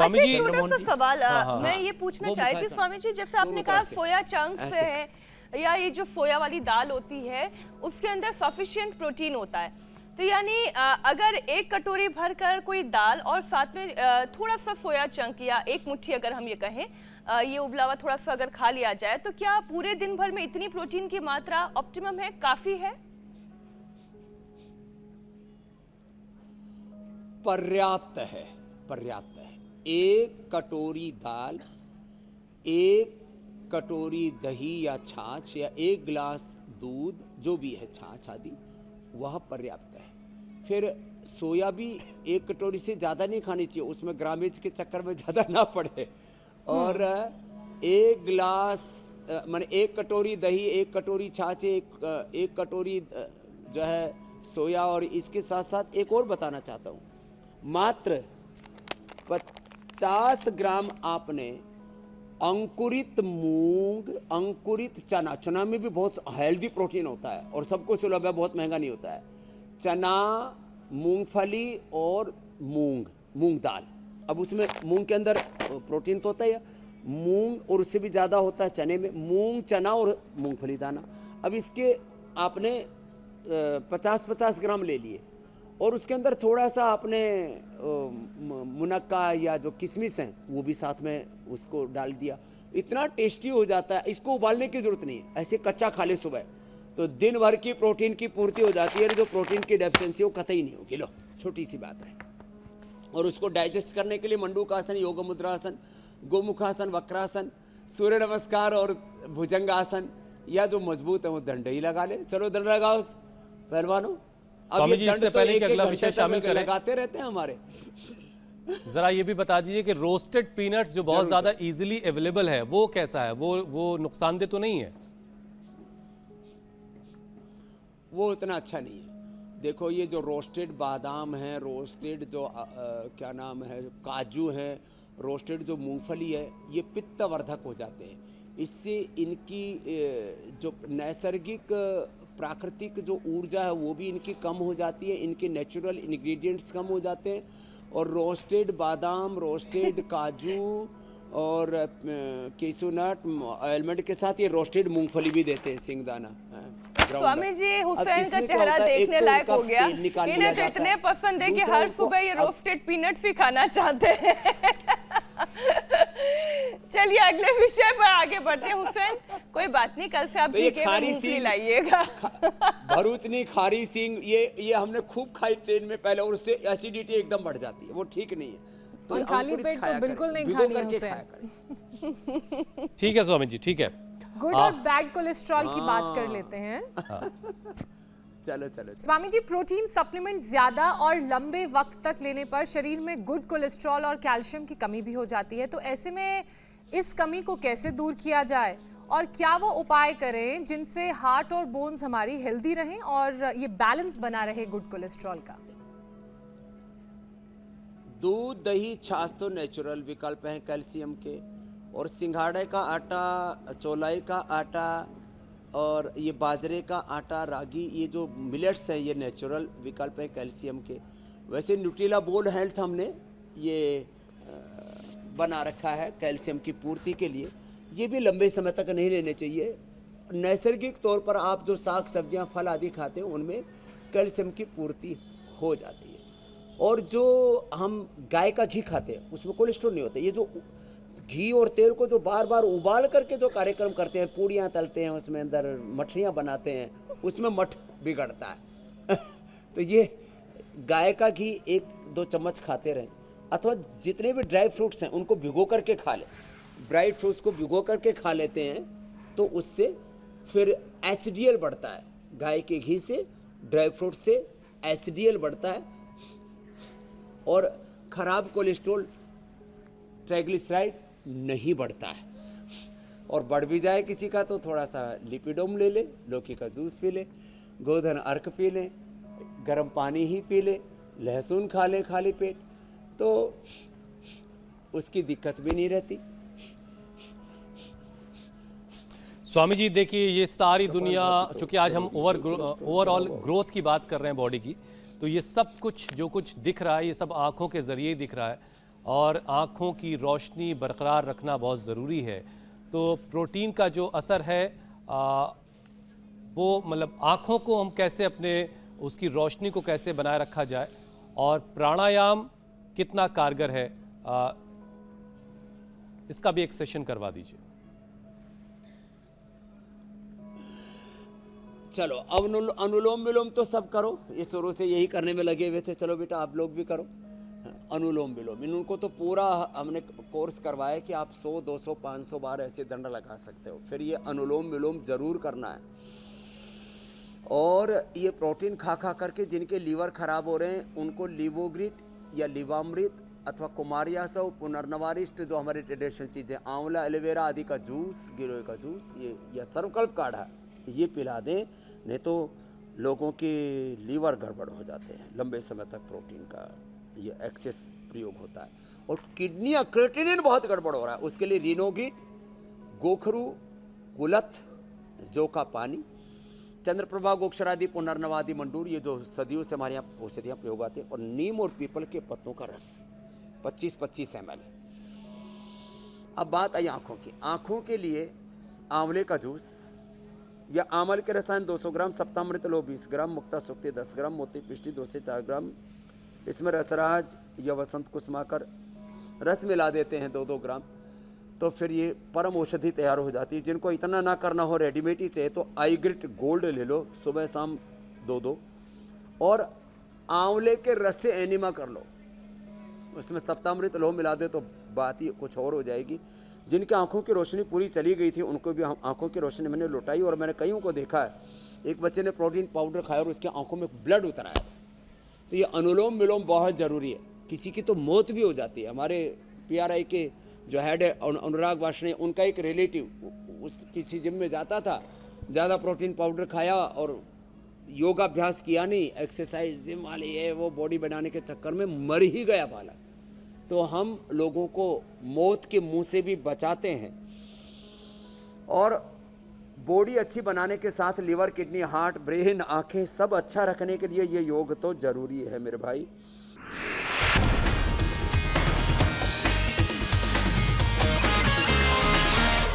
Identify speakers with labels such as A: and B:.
A: स्वामी जी
B: छोटा सा सवाल मैं ये
C: वो
B: पूछना चाह रही थी स्वामी जी, जैसे आपने कहा सोया चंक्स है या ये जो सोया वाली दाल होती है उसके अंदर सफिशिएंट प्रोटीन होता है, तो यानी अगर एक कटोरी भरकर कोई दाल और साथ में थोड़ा सा सोया चंक या एक मुट्ठी अगर हम ये कहें ये उबला हुआ थोड़ा सा अगर खा लिया जाए तो क्या पूरे दिन भर में इतनी प्रोटीन की मात्रा ऑप्टिमम है, काफी है?
C: पर्याप्त है, पर्याप्त है। एक कटोरी दाल, एक कटोरी दही या छाछ या एक गिलास दूध जो भी है, छाछ आदि, वह पर्याप्त है। फिर सोया भी एक कटोरी से ज़्यादा नहीं खानी चाहिए, उसमें ग्रामेज के चक्कर में ज़्यादा ना पड़े। और एक गिलास माने एक कटोरी दही, एक कटोरी छाछ, एक कटोरी जो है सोया। और इसके साथ साथ एक और बताना चाहता हूँ, मात्र 50 ग्राम आपने अंकुरित मूंग, अंकुरित चना, चना में भी बहुत हेल्दी प्रोटीन होता है और सबको सुलभ है, बहुत महंगा नहीं होता है। चना, मूंगफली और मूंग दाल। अब उसमें मूंग के अंदर प्रोटीन तो होता है, मूंग और उससे भी ज़्यादा होता है चने में, मूंग, चना और मूंगफली दाना। अब इसके आपने 50-50 ग्राम ले लिए और उसके अंदर थोड़ा सा आपने मुनक्का या जो किशमिश हैं वो भी साथ में उसको डाल दिया, इतना टेस्टी हो जाता है। इसको उबालने की ज़रूरत नहीं है, ऐसे कच्चा खा ले सुबह तो दिन भर की प्रोटीन की पूर्ति हो जाती है। जो प्रोटीन की डेफिशिएंसी वो कतई नहीं होगी। लो, छोटी सी बात है। और उसको डाइजेस्ट करने के लिए मंडूकासन, योग मुद्रासन, गोमुखासन, वक्रासन, सूर्य नमस्कार और भुजंगासन, या जो मजबूत है वो दंड ही लगा ले। चलो दंड लगाओ पहलवानों। अब ये दंड तो एक अगला विषय शामिल करें, लगाते रहते हैं हमारे।
A: जरा ये भी बता दीजिए कि रोस्टेड पीनट्स जो बहुत ज्यादा इजीली अवेलेबल है वो कैसा है, वो नुकसानदेह तो नहीं है?
C: वो उतना अच्छा नहीं है। देखो, ये जो रोस्टेड बादाम है, रोस्टेड जो क्या नाम है, काजू है, रोस्टेड जो मूंगफली है, ये पित्तवर्धक हो जाते हैं। इससे इनकी जो नैसर्गिक प्राकृतिक जो ऊर्जा है वो भी इनकी कम हो जाती है, इनके नेचुरल इंग्रेडिएंट्स कम हो जाते हैं। और रोस्टेड बादाम, रोस्टेड काजू और केसूनट, आलमंड के साथ ये रोस्टेड मूंगफली भी देते हैं, सिंगदाना।
B: स्वामी जी, हुसैन का चेहरा देखने लायक हो गया। इन्हें तो इतने पसंद है कि हर सुबह ये रोस्टेड पीनट्स ही खाना चाहते हैं। चलिए अगले विषय पर आगे बढ़ते हैं। हुसैन, कोई बात नहीं, कल से आप मूंगफली लाइएगा।
C: भरूचनी, खारी सिंह, ये हमने खूब खाई ट्रेन में पहले, और उससे एसिडिटी एकदम बढ़ जाती है, वो ठीक नहीं है।
D: तो खाली पेट तो बिल्कुल नहीं खानी है हुसैन।
A: ठीक है स्वामी जी, ठीक है।
D: गुड और बैड कोलेस्ट्रॉल की बात कर लेते हैं।
C: चलो
D: स्वामी जी, प्रोटीन सप्लीमेंट ज्यादा और लंबे वक्त तक लेने पर शरीर में गुड कोलेस्ट्रॉल और कैल्शियम की कमी भी हो जाती है, तो ऐसे में इस कमी को कैसे दूर किया जाए और क्या वो उपाय करें जिनसे हार्ट और बोन्स हमारी हेल्दी रहें और ये बैलेंस बना रहे गुड कोलेस्ट्रॉल का?
C: दूध, दही, छाछ तो नेचुरल विकल्प हैं कैल्शियम के, और सिंघाड़े का आटा, चौलाई का आटा और ये बाजरे का आटा, रागी, ये जो मिलेट्स हैं ये नेचुरल विकल्प है कैल्शियम के। वैसे न्यूट्रिला बोल्ड हेल्थ हमने ये बना रखा है कैल्शियम की पूर्ति के लिए। ये भी लंबे समय तक नहीं लेने चाहिए। नैसर्गिक तौर पर आप जो साग सब्जियां, फल आदि खाते हैं उनमें कैल्शियम की पूर्ति हो जाती है। और जो हम गाय का घी खाते हैं उसमें कोलेस्ट्रॉल नहीं होता। ये जो घी और तेल को जो बार बार उबाल करके जो कार्यक्रम करते हैं, पूड़ियाँ तलते हैं, उसमें अंदर मठरियाँ बनाते हैं, उसमें मठ बिगड़ता है। तो ये गाय का घी 1-2 चम्मच खाते रहें, अथवा जितने भी ड्राई फ्रूट्स हैं उनको भिगो करके खा लें। ड्राई फ्रूट्स को भिगो करके खा लेते हैं तो उससे फिर एचडीएल बढ़ता है। गाय के घी से, ड्राई फ्रूट से एचडीएल बढ़ता है और ख़राब कोलेस्ट्रॉल, ट्राइग्लिसराइड नहीं बढ़ता है। और बढ़ भी जाए किसी का तो थोड़ा सा लिपिडोम ले ले, लौकी का जूस पी ले, गोधन अर्क पी ले, गर्म पानी ही पी ले, लहसुन खा ले खाली पेट, तो उसकी दिक्कत भी नहीं रहती।
A: स्वामी जी देखिए, ये सारी दुनिया, चूंकि आज हम ओवरऑल ग्रोथ की बात कर रहे हैं बॉडी की, तो ये सब कुछ जो कुछ दिख रहा है ये सब आंखों के जरिए ही दिख रहा है। और आँखों की रोशनी बरकरार रखना बहुत ज़रूरी है। तो प्रोटीन का जो असर है वो मतलब आँखों को हम कैसे अपने उसकी रोशनी को कैसे बनाए रखा जाए, और प्राणायाम कितना कारगर है, इसका भी एक सेशन करवा दीजिए।
C: चलो अनुलोम विलोम तो सब करो, ये शुरू से यही करने में लगे हुए थे। चलो बेटा आप लोग भी करो अनुलोम विलोम। इनको तो पूरा हमने कोर्स करवाया कि आप 100 200 500 बार ऐसे दंड लगा सकते हो। फिर ये अनुलोम विलोम जरूर करना है। और ये प्रोटीन खा खा करके जिनके लीवर खराब हो रहे हैं उनको लिवोग्रिट या लिवामृत अथवा कुमारियासव, पुनर्नवारिष्ट जो हमारी ट्रेडिशनल चीज़ें, आंवला, एलोवेरा आदि का जूस, गिलोय का जूस, ये या सर्वकल्प काढ़ा ये पिला दें, नहीं तो लोगों के लीवर गड़बड़ हो जाते हैं। लंबे समय तक प्रोटीन का ये एक्सेस प्रयोग होता है। और किडनियाँ, क्रेटिनिन बहुत गड़बड़ हो रहा है, उसके लिए रिनोग्रिट, गोखरू, कुलथ, जौ का पानी, चंद्रप्रभा, गोक्षरादि, पुनर्नवादि, मंडूर, ये जो सदियों से हमारे यहाँ औषधियाँ प्रयोग आती हैं। और नीम और पीपल के पत्तों का रस 25-25 ml। अब बात आई आँखों की। आँखों के लिए आंवले का जूस या आमल के रसायन 200 ग्राम, सप्तामृत लो 20 ग्राम, मुक्ता सुक्ति 10 ग्राम, मोती पिष्टी 2 से 4 ग्राम, इसमें रसराज या वसंत कुसुमाकर रस मिला देते हैं 2-2 ग्राम, तो फिर ये परम औषधि तैयार हो जाती है। जिनको इतना ना करना हो, रेडीमेड ही चाहिए, तो आईग्रिट गोल्ड ले लो, सुबह शाम 2-2, और आंवले के रस से एनिमा कर लो, उसमें सप्तामृत लो मिला दे तो बात ही कुछ और हो जाएगी। जिनकी आंखों की रोशनी पूरी चली गई थी उनको भी आंखों की रोशनी मैंने लौटाई। और मैंने कईयों को देखा है, एक बच्चे ने प्रोटीन पाउडर खाया और उसकी आंखों में ब्लड उतर आया था। तो ये अनुलोम विलोम बहुत ज़रूरी है। किसी की तो मौत भी हो जाती है। हमारे PRI के जो हेड है अनुराग वार्ष्णेय, उनका एक रिलेटिव उस किसी जिम में जाता था, ज़्यादा प्रोटीन पाउडर खाया और योगाभ्यास किया नहीं, एक्सरसाइज जिम वाली है वो, बॉडी बनाने के चक्कर में मर ही गया बालक। तो हम लोगों को मौत के मुंह से भी बचाते हैं। और बॉडी अच्छी बनाने के साथ लिवर, किडनी, हार्ट, ब्रेन, आंखें सब अच्छा रखने के लिए ये योग तो जरूरी है मेरे भाई।